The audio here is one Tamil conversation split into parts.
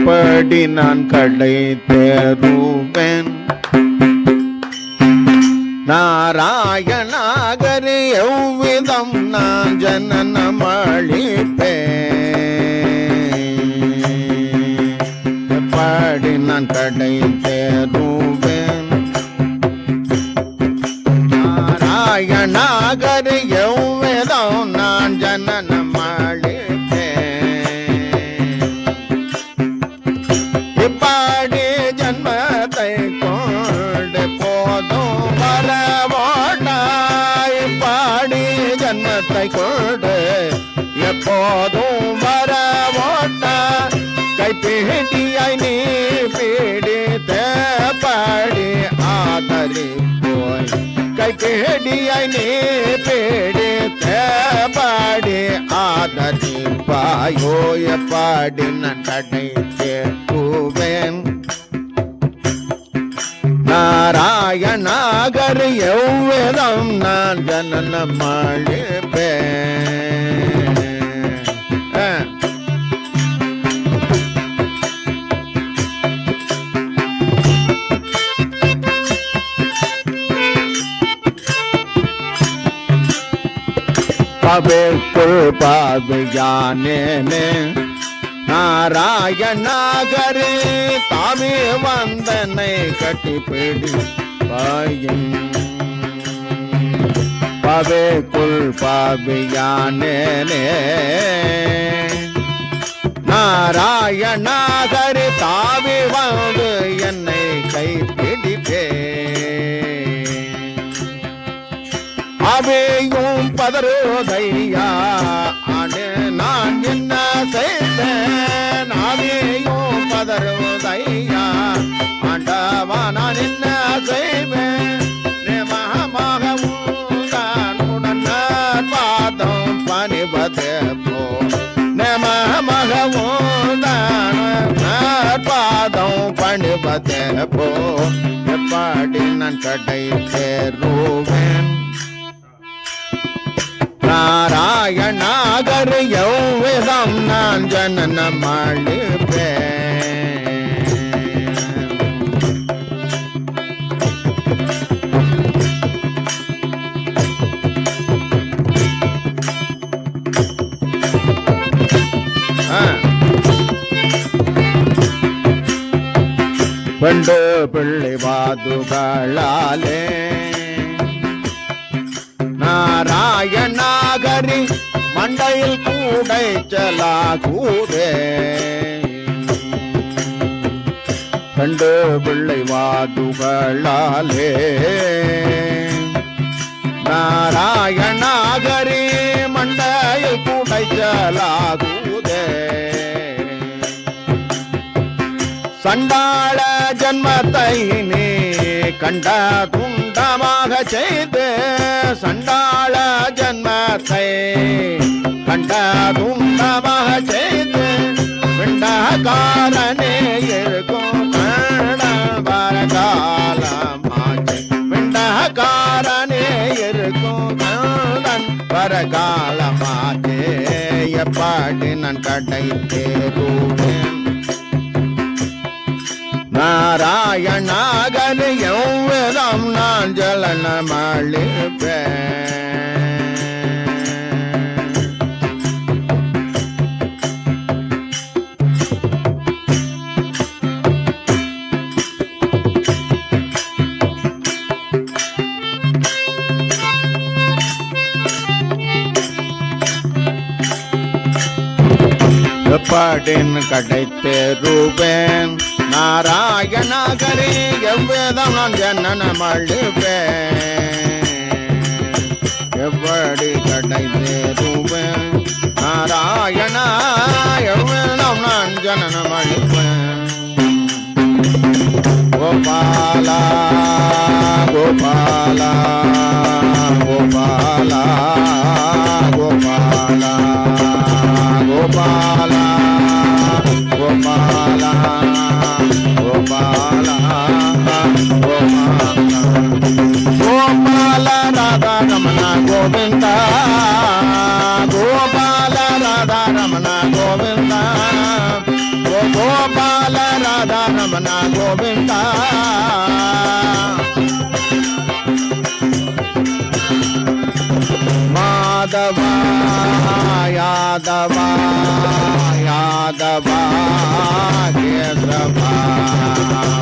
படி நான் கடை தேருவேன் நாராயணாகரி எவ்விதம் நான் ஜனனம் அளிப்பேன். படி நான் கடை தேருவேன் நாராயணாகரி எவ்விதம் நான் ஜனனம் இப்பாடி ஜன்மத்தை கொண்டு போதும் வரவோட்டாய். பாடி ஜன்மத்தை கொண்டு எப்போதும் வரவோட்டா. கைப்பிடியாய் நீ பீடித்த பாடி ஆதரி போய். கைப்பிடியாய் நீ பீடித்த பாடி ஆதரி பாயோ. எப்பாடி நான் கடை தேடுவேன் நாராயணாகர் எவ்விதம் நான் ஜனனம் அளிப்பேன். பவேக்குள் பாவியானே நாராயணாகரி தாமே வந்தனை கட்டிப்பிடி பாயும். பவேக்குள் பாவியானே நாராயணாகரி தாவி வந்து என்னை கைப்பிடிப்பே. அவையும் பதறுதையா ஆண்டு நான் என்ன செய்தேன். அவையும் பதறுதையா ஆண்டவா நான் என்ன செய்வேன். நேமமாகவும் தான் உடன் பாதம் பணிவதே போ. நேமமாகவும் தான் பாதம் பணிவதே போ. எப்பாடி நான் கடை தேருவேன் நாராயணாகர் எவ்விதம் நான் ஜனனம் அளிப்பேன். பெண்டு பிள்ளை வாதுகளாலே நாராயணாகரி மண்டையில் கூடைச்சலாகூதே. கண்டு பிள்ளை வாதுகளாலே நாராயணாகரி மண்டையில் கூடைச்சலாகூதே. சண்டாள ஜன்மத்தை நீ கண்ட துண்டமாக செய்து. சண்டாள ஜன்மத்தை கண்ட துண்டமாக செய்து. பிண்டகாரனே இருக்கும் வரகாலமாச்சு. பிண்டகாரனே இருக்கும் வரகாலமாச்சு. எப்பாடி நான் கடை தேருவேன் நாராயணாகர் எவ்விதம் நான் ஜனனம் அளிப்பேன். எப்பாடின் கடை தேருவேன் நாராயணாகரி எவ்விதம் நான் ஜனனம் அளிப்பேன். எவ்வடி கடை தேருவேன் நாராயணா எவ்விதம் நான் ஜனனம் அளிப்பேன். கோபாலா கோபாலா கோபாலா கோபாலா ಗೋವಿಂದ ಗೋಪಾಲ ರಾಧಾ ರಮಣ ಗೋವಿಂದ ಗೋಪಾಲ ರಾಧಾ ರಮಣ ಗೋವಿಂದ ಮಾಧವ ಯಾದವ ಯಾದವ ಕೇಶವ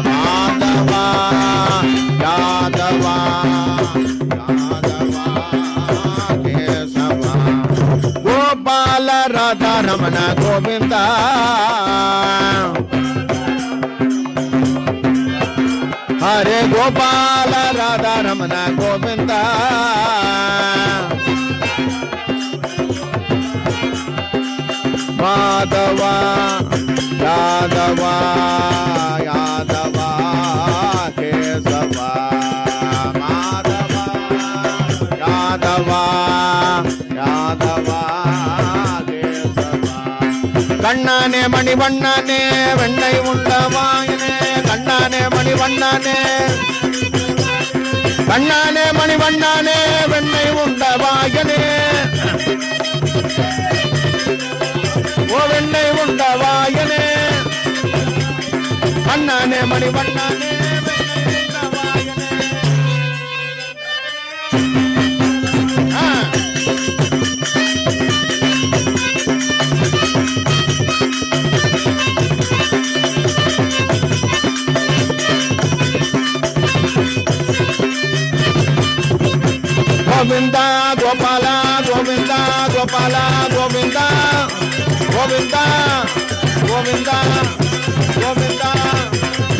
ಮಾಧವ ಯಾದವ ಯಾದವ ಕೇಶವ ಗೋಪಾಲ ರಾಧಾ ರಮಣ ಗೋವಿಂದ ಹರೇ ಗೋಪಾಲ ರಾಧಾ ರಮಣ ಗೋವಿಂದ ಮಾಧವ ಯಾದವ ಯಾದವ ಕೇಶವ ಮಾಧವ ಯಾದವ ಯಾದವ ಕೇಶವ கண்ணானே மணிவண்ணனே வெண்ணை உண்டவாயனே கண்ணானே மணிவண்ணனே கண்ணானே மணிவண்ணனே வெண்ணை உண்டவாயனே ஓ வெண்ணை உண்டவாயனே கண்ணானே மணிவண்ணனே வெண்ணை உண்டவாயனே गोविंदा गोपाला गोविंदा गोपाला गोविंदा गोविंदा गोविंदा गोविंदा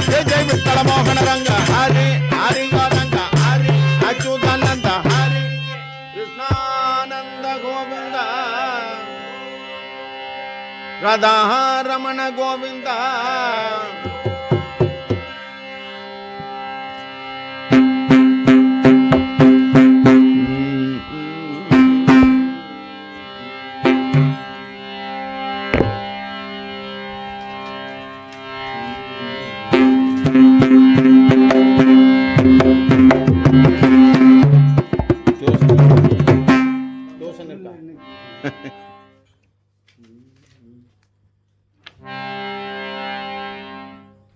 जय जय विठ्ठल मोहन रंग हरि हरि रंग हरि अच्युतानंद हरि कृष्णानंद गोविंदा राधा रमण गोविंदा